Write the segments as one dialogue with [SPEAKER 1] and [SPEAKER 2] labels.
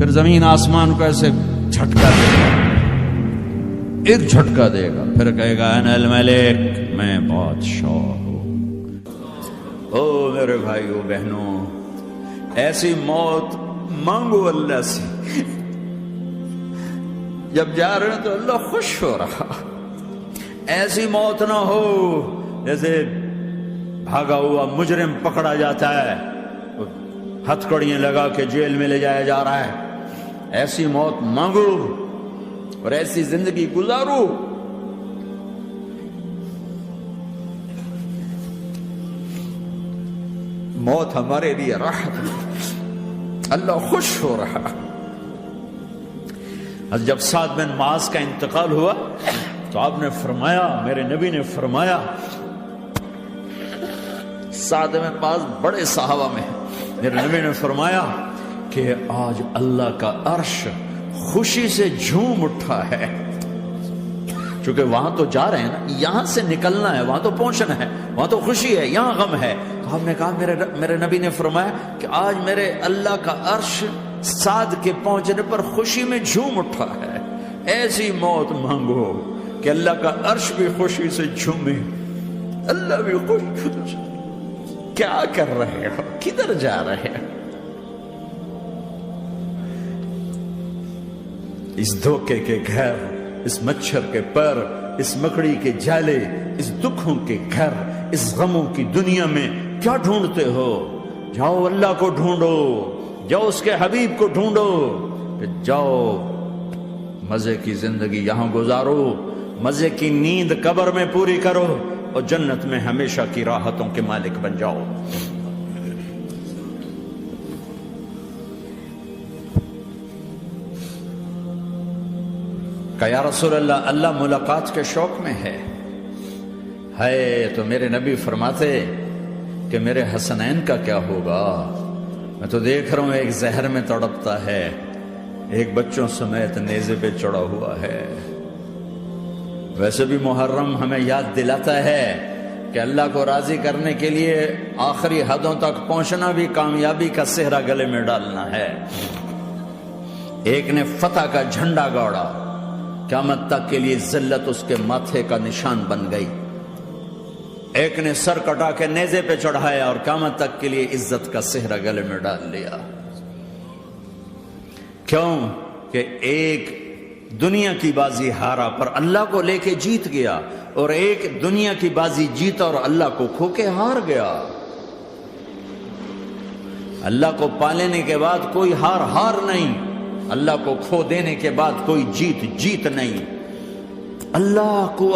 [SPEAKER 1] پھر زمین آسمان کو ایسے جھٹکا دے گا، ایک جھٹکا دے گا، پھر کہے گا انا الملک، میں بادشاہ ہوں۔ او میرے بھائیو بہنوں، ایسی موت مانگو اللہ سے۔ جب جا رہے ہیں تو اللہ خوش ہو رہا، ایسی موت نہ ہو جیسے بھاگا ہوا مجرم پکڑا جاتا ہے، ہتھکڑیاں لگا کے جیل میں لے جایا جا رہا ہے۔ ایسی موت مانگو اور ایسی زندگی گزارو۔ موت ہمارے لیے راحت ہے، اللہ خوش ہو رہا۔ جب سعد بن معاذ کا انتقال ہوا تو آپ نے فرمایا، میرے نبی نے فرمایا، سعد بن معاذ بڑے صحابہ میں، میرے نبی نے فرمایا کہ آج اللہ کا عرش خوشی سے جھوم اٹھا ہے، چونکہ وہاں تو جا رہے ہیں نا، یہاں سے نکلنا ہے، وہاں تو پہنچنا ہے، وہاں تو خوشی ہے، یہاں غم ہے۔ تو آپ نے کہا، میرے نبی نے فرمایا کہ آج میرے اللہ کا عرش سعد کے پہنچنے پر خوشی میں جھوم اٹھا ہے۔ ایسی موت مانگو کہ اللہ کا عرش بھی خوشی سے جھومے، اللہ بھی خوش۔ کیا کر رہے ہو؟ کدھر جا رہے ہو؟ اس دھوکے کے گھر، اس مچھر کے پر، اس مکڑی کے جالے، اس دکھوں کے گھر، اس غموں کی دنیا میں کیا ڈھونڈتے ہو؟ جاؤ اللہ کو ڈھونڈو، جاؤ اس کے حبیب کو ڈھونڈو، پھر جاؤ مزے کی زندگی یہاں گزارو، مزے کی نیند قبر میں پوری کرو، اور جنت میں ہمیشہ کی راحتوں کے مالک بن جاؤ۔ کہ یا رسول اللہ، اللہ ملاقات کے شوق میں ہے۔ تو میرے نبی فرماتے کہ میرے حسنین کا کیا ہوگا؟ میں تو دیکھ رہا ہوں ایک زہر میں تڑپتا ہے، ایک بچوں سمیت نیزے پہ چڑھا ہوا ہے۔ ویسے بھی محرم ہمیں یاد دلاتا ہے کہ اللہ کو راضی کرنے کے لیے آخری حدوں تک پہنچنا بھی کامیابی کا صحرا گلے میں ڈالنا ہے۔ ایک نے فتح کا جھنڈا گاڑا، قیامت تک کے لیے ذلت اس کے ماتھے کا نشان بن گئی۔ ایک نے سر کٹا کے نیزے پہ چڑھایا اور قیامت تک کے لیے عزت کا صحرا گلے میں ڈال لیا۔ کیوں کہ ایک دنیا کی بازی ہارا پر اللہ کو لے کے جیت گیا، اور ایک دنیا کی بازی جیتا اور اللہ کو کھو کے ہار گیا۔ اللہ کو پا لینے کے بعد کوئی ہار نہیں، اللہ کو کھو دینے کے بعد کوئی جیت نہیں۔ اللہ کو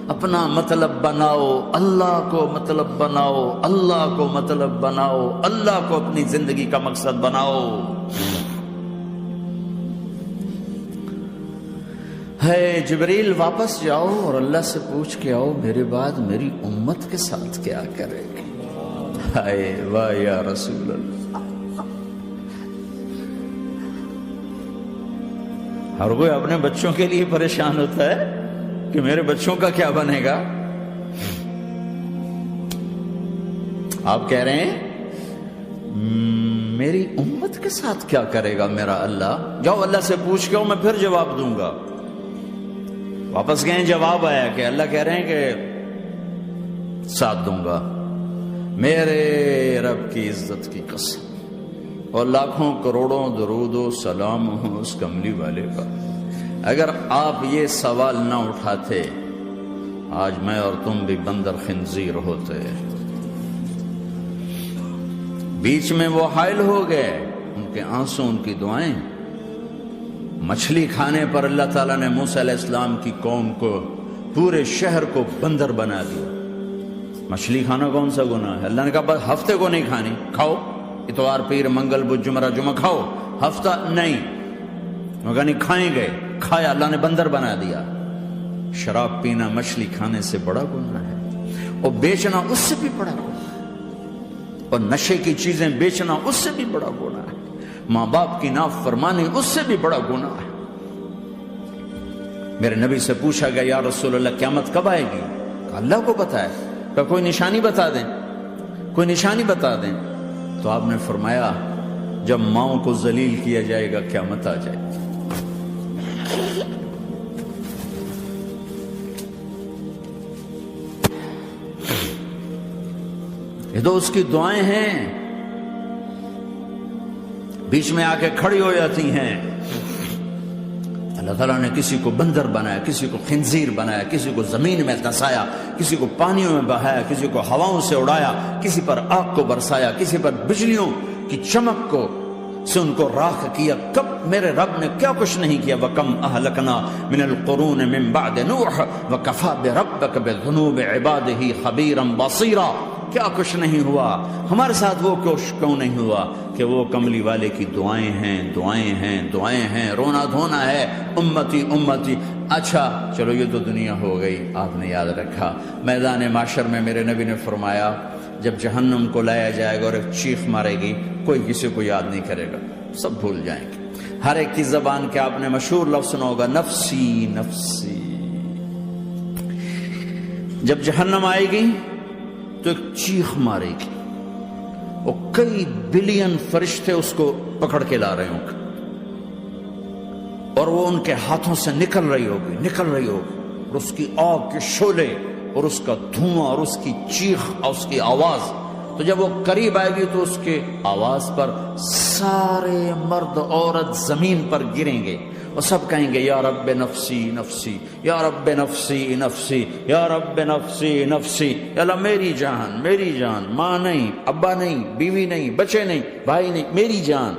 [SPEAKER 1] اپنا مطلب بناؤ، اللہ کو مطلب بناؤ، اللہ کو مطلب بناؤ، اللہ کو اپنی زندگی کا مقصد بناؤ۔ ہے جبریل واپس جاؤ اور اللہ سے پوچھ کے آؤ میرے بعد میری امت کے ساتھ کیا کرے گی۔ ہائے واہ یا رسول اللہ۔ ہر کوئی اپنے بچوں کے لیے پریشان ہوتا ہے کہ میرے بچوں کا کیا بنے گا۔ آپ کہہ رہے ہیں میری امت کے ساتھ کیا کرے گا میرا اللہ؟ جاؤ اللہ سے پوچھ کے آؤ، میں پھر جواب دوں گا۔ واپس گئے، جواب آیا کہ اللہ کہہ رہے ہیں کہ ساتھ دوں گا، میرے رب کی عزت کی قسم، اور لاکھوں کروڑوں درود و سلام ہوں اس کملی والے پر۔ اگر آپ یہ سوال نہ اٹھاتے، آج میں اور تم بھی بندر خنزیر ہوتے۔ بیچ میں وہ حائل ہو گئے، ان کے آنسو، ان کی دعائیں۔ مچھلی کھانے پر اللہ تعالیٰ نے موسیٰ علیہ السلام کی قوم کو، پورے شہر کو بندر بنا دیا۔ مچھلی کھانا کون سا گناہ ہے؟ اللہ نے کہا بس ہفتے کو نہیں کھانی، کھاؤ، اتوار پیر منگل بدھ جمعہ کھاؤ، ہفتہ نہیں۔ مگر نہیں کھائیں گے، کھایا، اللہ نے بندر بنا دیا۔ شراب پینا مچھلی کھانے سے بڑا گناہ ہے، اور بیچنا اس سے بھی بڑا گناہ ہے، اور نشے کی چیزیں بیچنا اس سے بھی بڑا گناہ ہے، ماں باپ کی نافرمانی اس سے بھی بڑا گناہ ہے۔ میرے نبی سے پوچھا گیا یا رسول اللہ قیامت کب آئے گی؟ اللہ کو پتہ ہے۔ کہ کوئی نشانی بتا دیں، کوئی نشانی بتا دیں۔ تو آپ نے فرمایا جب ماؤں کو ذلیل کیا جائے گا قیامت آ جائے گی۔ یہ تو اس کی دعائیں ہیں، بیچ میں آ کے کھڑی ہو جاتی ہیں۔ اللہ تعالیٰ نے کسی کو بندر بنایا، کسی کو خنزیر بنایا، کسی کو زمین میں دھسایا، کسی کو پانیوں میں بہایا، کسی کو ہواؤں سے اڑایا، کسی پر آگ کو برسایا، کسی پر بجلیوں کی چمک کو سے ان کو راکھ کیا۔ کب میرے رب نے کیا کچھ نہیں کیا۔ وَكَمْ أَهْلَكْنَا مِنَ الْقُرُونِ مِنْ بَعْدِ نُوحٍ وَكَفَى بِرَبِّكَ بِذُنُوبِ عِبَادِهِ خَبِيرًا بَصِيرًا۔ کیا کچھ نہیں ہوا ہمارے ساتھ، وہ کیوں نہیں ہوا کہ وہ کملی والے کی دعائیں ہیں، دعائیں ہیں، دعائیں ہیں، رونا دھونا ہے، امتی امتی۔ اچھا چلو یہ تو دنیا ہو گئی، آپ نے یاد رکھا میدان معاشر میں میرے نبی نے فرمایا جب جہنم کو لایا جائے گا اور ایک چیخ مارے گی، کوئی کسی کو یاد نہیں کرے گا، سب بھول جائیں گے۔ ہر ایک کی زبان کے آپ نے مشہور لفظ سنا ہوگا، نفسی نفسی۔ جب جہنم آئے گی تو ایک چیخ مارے گی، اور کئی بلین فرشتے اس کو پکڑ کے لا رہے ہوں گے، اور وہ ان کے ہاتھوں سے نکل رہی ہوگی، اور اس کی آگ کے شعلے اور اس کا دھواں اور اس کی چیخ اور اس کی آواز۔ تو جب وہ قریب آئے گی تو اس کے آواز پر سارے مرد عورت زمین پر گریں گے اور سب کہیں گے یا رب نفسی نفسی، یا رب نفسی نفسی، یا رب نفسی نفسی۔ یا اللہ میری جان، میری جان، ماں نہیں، ابا نہیں، بیوی نہیں، بچے نہیں، بھائی نہیں، میری جان۔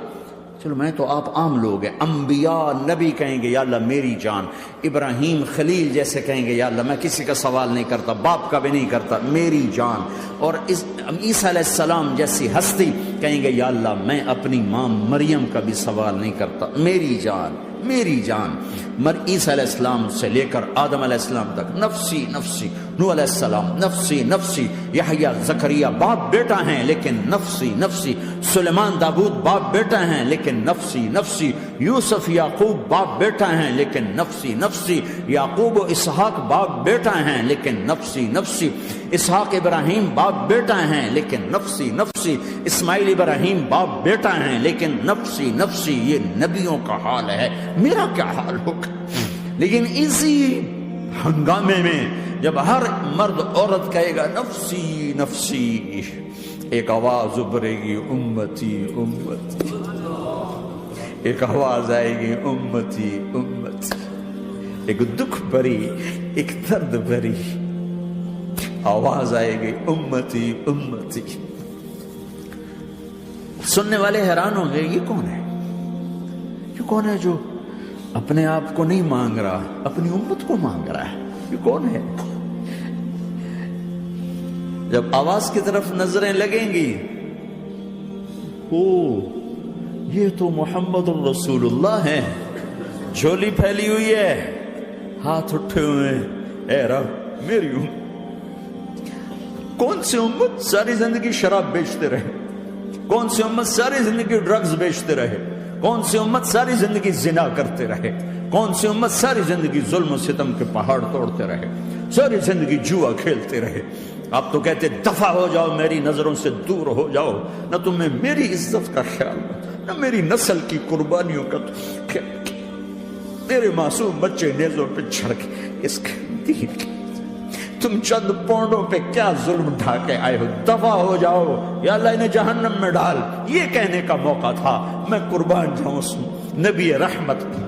[SPEAKER 1] چلو میں تو آپ عام لوگ ہیں، انبیاء نبی کہیں گے یا اللہ میری جان، ابراہیم خلیل جیسے کہیں گے یا اللہ میں کسی کا سوال نہیں کرتا، باپ کا بھی نہیں کرتا، میری جان۔ اور عیسیٰ علیہ السلام جیسی ہستی کہیں گے یا اللہ میں اپنی ماں مریم کا بھی سوال نہیں کرتا، میری جان، میری جان۔ عیسیٰ علیہ السلام سے لے کر آدم علیہ السلام تک نفسی نفسی، نوح علیہ السلام نفسی نفسی، یحییٰ زکریا باپ بیٹا ہیں لیکن نفسی نفسی، سلیمان داؤد باپ بیٹا ہیں لیکن نفسی نفسی، یوسف یعقوب باپ بیٹا ہیں لیکن نفسی نفسی، یعقوب و اسحاق باپ بیٹا ہیں لیکن نفسی نفسی، اسحاق ابراہیم باپ بیٹا ہیں لیکن نفسی نفسی، اسماعیل ابراہیم باپ بیٹا ہیں لیکن نفسی نفسی۔ یہ نبیوں کا حال ہے، میرا کیا حال ہوگا؟ لیکن اسی ہنگامے میں جب ہر مرد عورت کہے گا نفسی نفسی، ایک آواز ابھرے گی امتی امتی، ایک آواز آئے گی امتی امتی، ایک دکھ بھری، ایک درد بھری آواز آئے گی امتی امتی۔ سننے والے حیران ہوں گے یہ کون ہے، یہ کون ہے جو اپنے آپ کو نہیں مانگ رہا، اپنی امت کو مانگ رہا ہے، یہ کون ہے؟ جب آواز کی طرف نظریں لگیں گی، او یہ تو محمد الرسول اللہ ہے، جھولی پھیلی ہوئی ہے، ہاتھ اٹھے ہوئے ہیں، اے رب میری امت۔ کون سی امت ساری زندگی شراب بیچتے رہے، کون سی امت ساری زندگی ڈرگز بیچتے رہے، کون سی امت ساری زندگی زنا کرتے رہے، کون سی امت ساری زندگی ظلم و ستم کے پہاڑ توڑتے رہے، ساری زندگی جوا کھیلتے رہے۔ آپ تو کہتے دفع ہو جاؤ، میری نظروں سے دور ہو جاؤ، نہ تمہیں میری عزت کا خیال، نہ میری نسل کی قربانیوں کا خیال، میرے معصوم بچے نیزوں پہ چڑھ کے اس کے دین کے تم چند پونڈوں پہ کیا ظلم ڈھا کے آئے ہو، دفع ہو جاؤ، یا اللہ انہیں جہنم میں ڈال۔ یہ کہنے کا موقع تھا، میں قربان جاؤں اس نبی رحمت پر،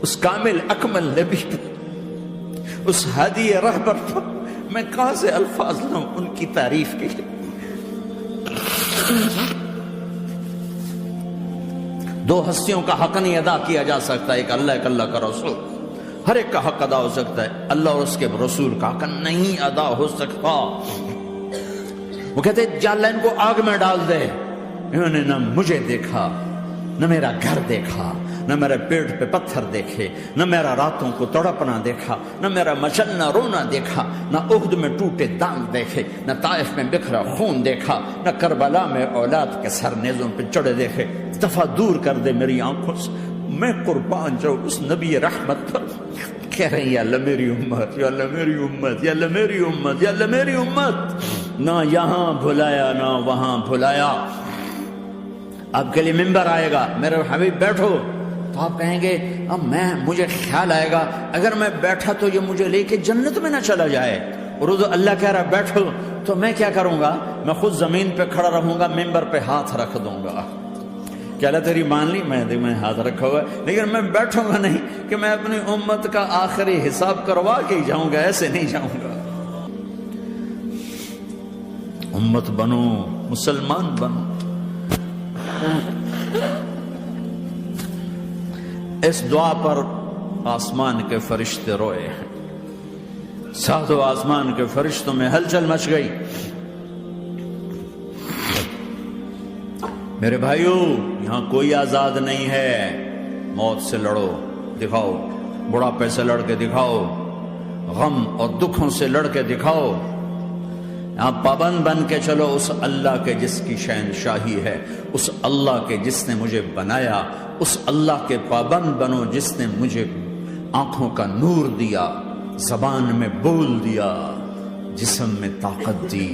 [SPEAKER 1] اس کامل اکمل نبی پر، اس ہادی رہبر پر میں کہاں سے الفاظ لاؤں ان کی تعریف کے لیے۔ دو ہستیوں کا حق نہیں ادا کیا جا سکتا، ایک اللہ، ایک اللہ کا رسول۔ ہر ایک کا حق ادا ہو سکتا ہے، اللہ اور اس کے رسول کا حق نہیں ادا ہو سکتا۔ وہ کہتے جا اللہ ان کو آگ میں ڈال دے، انہوں نے نہ مجھے دیکھا، نہ میرا گھر دیکھا، نہ میرے پیٹ پہ پتھر دیکھے، نہ میرا راتوں کو تڑپنا دیکھا، نہ میرا مچلنا رونا دیکھا، نہ احد میں ٹوٹے دانت دیکھے، نہ طائف میں بکھرا خون دیکھا، نہ کربلا میں اولاد کے سر نیزوں پہ چڑھے دیکھے۔ دفعہ دور کر دے میری آنکھوں سے، میں قربان جاؤں اس نبی رحمت پر۔ کہہ رہے ہیں یا اللہ میری امت، یا اللہ میری امت، یا اللہ میری امت، یا اللہ میری امت۔ نہ یہاں بھلایا نہ وہاں بھلایا، آپ کے لیے ممبر آئے گا، میرے حبیب بیٹھو، تو آپ کہیں گے اب مجھے خیال آئے گا اگر میں بیٹھا تو یہ مجھے لے کے جنت میں نہ چلا جائے، اور اللہ کہہ رہا بیٹھو، تو میں کیا کروں گا؟ میں خود زمین پہ کھڑا رہوں گا، ممبر پہ ہاتھ رکھ دوں گا کہ اللہ تیری مان لی، میں ہاتھ رکھا ہوا ہے، لیکن میں بیٹھوں گا نہیں کہ میں اپنی امت کا آخری حساب کروا کے ہی جاؤں گا، ایسے نہیں جاؤں گا۔ امت بنو، مسلمان بنو۔ اس دعا پر آسمان کے فرشتے روئے ہیں، ساتوں آسمان کے فرشتوں میں ہلچل مچ گئی۔ میرے بھائیو، یہاں کوئی آزاد نہیں ہے، موت سے لڑو، دکھاؤ، بڑھاپے سے لڑ کے دکھاؤ، غم اور دکھوں سے لڑ کے دکھاؤ، یہاں پابند بن کے چلو اس اللہ کے جس کی شہنشاہی ہے، اس اللہ کے جس نے مجھے بنایا، اس اللہ کے پابند بنو جس نے مجھے آنکھوں کا نور دیا، زبان میں بول دیا، جسم میں طاقت دی،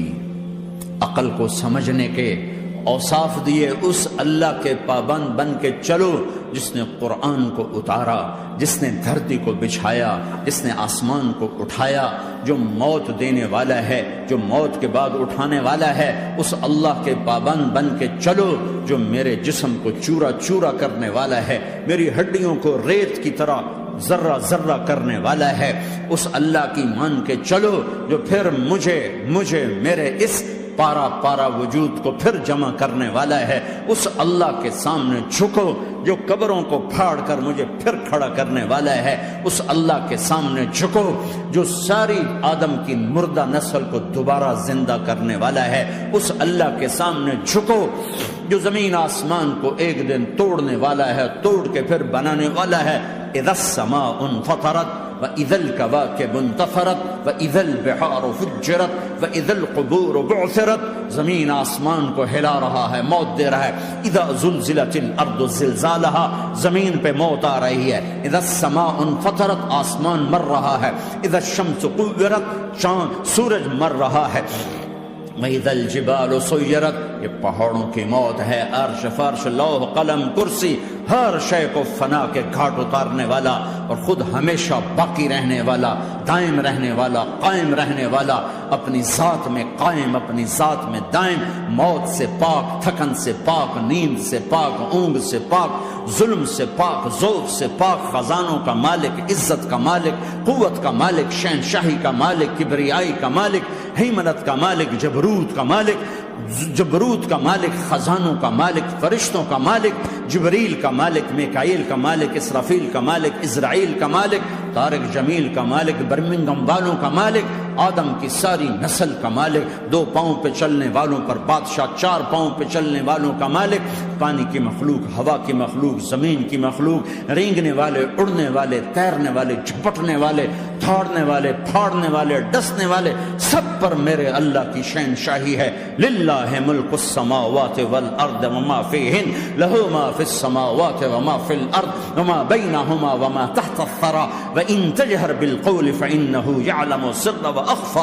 [SPEAKER 1] عقل کو سمجھنے کے اوصاف دیے، اس اللہ کے پابند بن کے چلو جس نے قرآن کو اتارا، جس نے دھرتی کو بچھایا، جس نے آسمان کو اٹھایا، جو موت دینے والا ہے، جو موت کے بعد اٹھانے والا ہے، اس اللہ کے پابند بن کے چلو جو میرے جسم کو چورا چورا کرنے والا ہے، میری ہڈیوں کو ریت کی طرح ذرہ ذرہ کرنے والا ہے، اس اللہ کی مان کے چلو جو پھر مجھے میرے اس پارا پارا وجود کو پھر جمع کرنے والا ہے، اس اللہ کے سامنے جھکو جو قبروں کو پھاڑ کر مجھے پھر کھڑا کرنے والا ہے، اس اللہ کے سامنے جھکو جو ساری آدم کی مردہ نسل کو دوبارہ زندہ کرنے والا ہے، اس اللہ کے سامنے جھکو جو زمین آسمان کو ایک دن توڑنے والا ہے، توڑ کے پھر بنانے والا ہے۔ اذا السماء انفطرت وَإِذَا الْكَوَاكِبُ انتَثَرَتْ وَإِذَا الْبِحَارُ فُجِّرَتْ وَإِذَا الْقُبُورُ بُعْثِرَتْ، زمین آسمان کو ہلا رہا ہے، موت دے رہا ہے۔ اِذَا زُلْزِلَتِ الْأَرْضُ زِلْزَالَهَا، زمین پہ موت آ رہی ہے۔ اِذَا السَّمَاءُ انفطرت، آسمان مر رہا ہے۔ اِذَا الشَّمْسُ كُوِّرَتْ، چاند سورج مر رہا ہے۔ وَإِذَا الْجِبَالُ سُيِّرَتْ، یہ پہاڑوں کی موت ہے، عرش فرش لوح قلم کرسی، ہر شے کو فنا کے گھاٹ اتارنے والا اور خود ہمیشہ باقی رہنے والا، دائم رہنے والا، قائم رہنے والا، اپنی ذات میں قائم، اپنی ذات میں دائم، موت سے پاک، تھکن سے پاک، نیند سے پاک، اونگ سے پاک، ظلم سے پاک، ذوق سے پاک، خزانوں کا مالک، عزت کا مالک، قوت کا مالک، شہنشاہی کا مالک، کبریائی کا مالک، ہیمنت کا مالک، جبروت کا مالک، جبروت کا مالک، خزانوں کا مالک، فرشتوں کا مالک، جبریل کا مالک، میکائیل کا مالک، اسرافیل کا مالک، اسرائیل کا مالک، طارق جمیل کا مالک، برمنگم والوں کا مالک، آدم کی ساری نسل کا مالک، 2 پاؤں پہ چلنے والوں پر بادشاہ، 4 پاؤں پہ چلنے والوں کا مالک، پانی کی مخلوق، ہوا کی مخلوق، زمین کی مخلوق، رینگنے والے، اڑنے والے، تیرنے والے، جھپٹنے والے، دھاڑنے والے، پھاڑنے والے، ڈسنے والے، سب پر میرے اللہ کی شہنشاہی ہے۔ للہ ملک السماوات والارض وما فیہن، لہ ما فی السماوات وما فی الارض وما بینہما وما تحت الثری وان تجہر بالقول فانہ یعلم السر واخفی۔